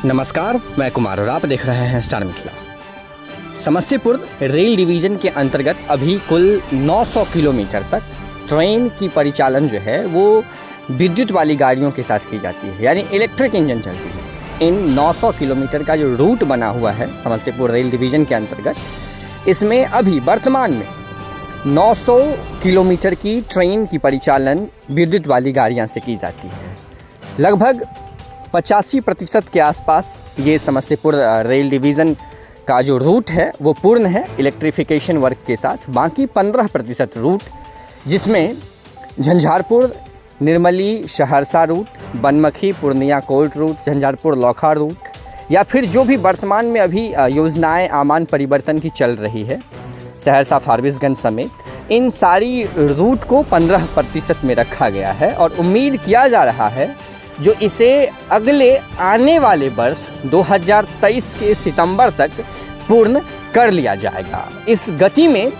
नमस्कार, मैं कुमार और आप देख रहे हैं star Mithila. Samastipur rail division के अंतर्गत अभी कुल 900 किलोमीटर तक ट्रेन की परिचालन जो है वो विद्युत वाली गाड़ियों के साथ की जाती है, यानी इलेक्ट्रिक इंजन चलती है। इन 900 किलोमीटर का जो रूट बना हुआ है समस्तीपुर रेल डिवीज़न के अंतर्गत, इसमें अभी वर्तमान में 900 किलोमीटर की ट्रेन की परिचालन विद्युत वाली गाड़ियाँ से की जाती है। लगभग 85% के आसपास ये समस्तीपुर रेल डिवीज़न का जो रूट है वो पूर्ण है इलेक्ट्रिफिकेशन वर्क के साथ। बाकी 15% रूट, जिसमें Jhanjharpur Nirmali Saharsa route, Banmankhi Purnia court route, Jhanjharpur Laukaha route, या फिर जो भी वर्तमान में अभी योजनाएं आमान परिवर्तन की चल रही है सहरसा फारबिसगंज समेत, इन सारी रूट को 15% में रखा गया है। और उम्मीद किया जा रहा है जो इसे अगले आने वाले वर्ष 2023 के सितंबर तक पूर्ण कर लिया जाएगा। इस गति में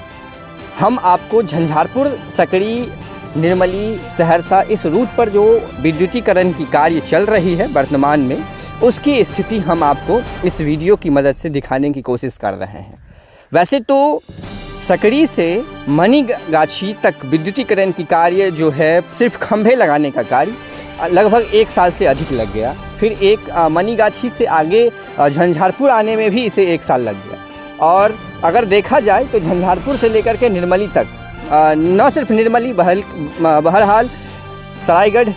हम आपको झंझारपुर सकड़ी निर्मली सहरसा इस रूट पर जो विद्युतीकरण की कार्य चल रही है वर्तमान में, उसकी स्थिति हम आपको इस वीडियो की मदद से दिखाने की कोशिश कर रहे हैं। वैसे तो सकड़ी से मनीगाछी तक विद्युतीकरण की कार्य जो है, सिर्फ खंभे लगाने का कार्य लगभग 1 साल से अधिक लग गया। फिर एक मनीगाछी से आगे झंझारपुर आने में भी इसे 1 साल लग गया। और अगर देखा जाए तो झंझारपुर से लेकर के निर्मली तक, न सिर्फ निर्मली बहरहाल सरायगढ़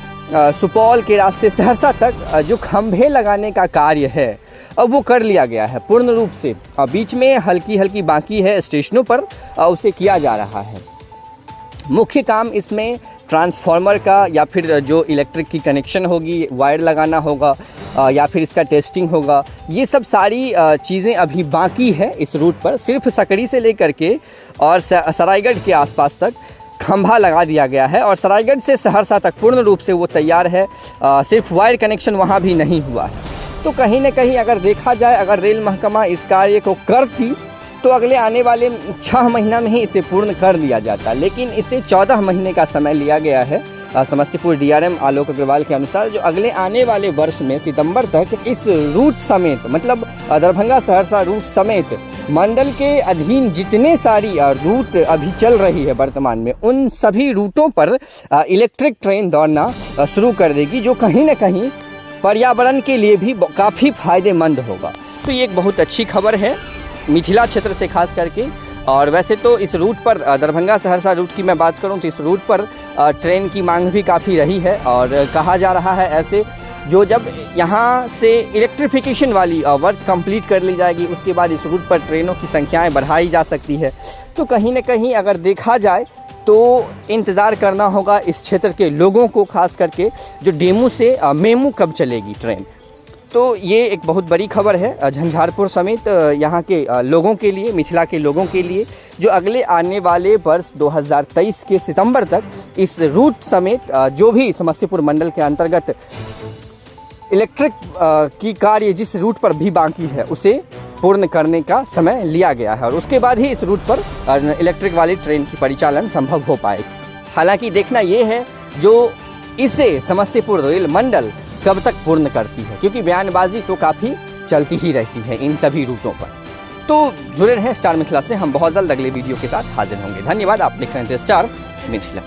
सुपौल के रास्ते सहरसा तक जो खंभे लगाने का कार्य है अब वो कर लिया गया है पूर्ण रूप से। बीच में हल्की बाकी है स्टेशनों पर, उसे किया जा रहा है। मुख्य काम इसमें ट्रांसफार्मर का या फिर जो इलेक्ट्रिक की कनेक्शन होगी, वायर लगाना होगा या फिर इसका टेस्टिंग होगा, ये सब सारी चीज़ें अभी बाकी है इस रूट पर। सिर्फ सकड़ी से लेकर के और सरायगढ़ के आसपास तक खंभा लगा दिया गया है और सरायगढ़ से सहरसा तक पूर्ण रूप से वो तैयार है। सिर्फ वायर कनेक्शन वहाँ भी नहीं हुआ है। तो कहीं न कहीं अगर देखा जाए, अगर रेल महकमा इस कार्य को करती तो अगले आने वाले 6 महीना में ही इसे पूर्ण कर लिया जाता, लेकिन इसे 14 महीने का समय लिया गया है। समस्तीपुर डीआरएम आलोक अग्रवाल के अनुसार जो अगले आने वाले वर्ष में सितंबर तक इस रूट समेत, मतलब दरभंगा सहरसा रूट समेत मंडल के अधीन जितने सारी रूट अभी चल रही है वर्तमान में, उन सभी रूटों पर इलेक्ट्रिक ट्रेन दौड़ना शुरू कर देगी, जो कहीं ना कहीं पर्यावरण के लिए भी काफ़ी फायदेमंद होगा। तो ये एक बहुत अच्छी खबर है मिथिला क्षेत्र से खास करके। और वैसे तो इस रूट पर दरभंगा सहरसा रूट की मैं बात करूं तो इस रूट पर ट्रेन की मांग भी काफ़ी रही है। और कहा जा रहा है ऐसे जो जब यहाँ से इलेक्ट्रिफिकेशन वाली वर्क कंप्लीट कर ली जाएगी, उसके बाद इस रूट पर ट्रेनों की संख्याएं बढ़ाई जा सकती है। तो कहीं ना कहीं अगर देखा जाए तो इंतज़ार करना होगा इस क्षेत्र के लोगों को, खास करके जो डेमू से मेमू कब चलेगी ट्रेन। तो ये एक बहुत बड़ी खबर है झंझारपुर समेत यहाँ के लोगों के लिए, मिथिला के लोगों के लिए, जो अगले आने वाले वर्ष 2023 के सितंबर तक इस रूट समेत जो भी समस्तीपुर मंडल के अंतर्गत इलेक्ट्रिक की कार्य जिस रूट पर भी बाकी है उसे पूर्ण करने का समय लिया गया है। और उसके बाद ही इस रूट पर इलेक्ट्रिक वाली ट्रेन की परिचालन संभव हो पाएगी। हालांकि देखना ये है जो इसे समस्तीपुर रेल मंडल कब तक पूर्ण करती है, क्योंकि बयानबाजी तो काफ़ी चलती ही रहती है इन सभी रूटों पर। तो जुड़े रहें स्टार मिथिला से, हम बहुत जल्द अगले वीडियो के साथ हाजिर होंगे। धन्यवाद। आप देख रहे हैं स्टार मिथिला।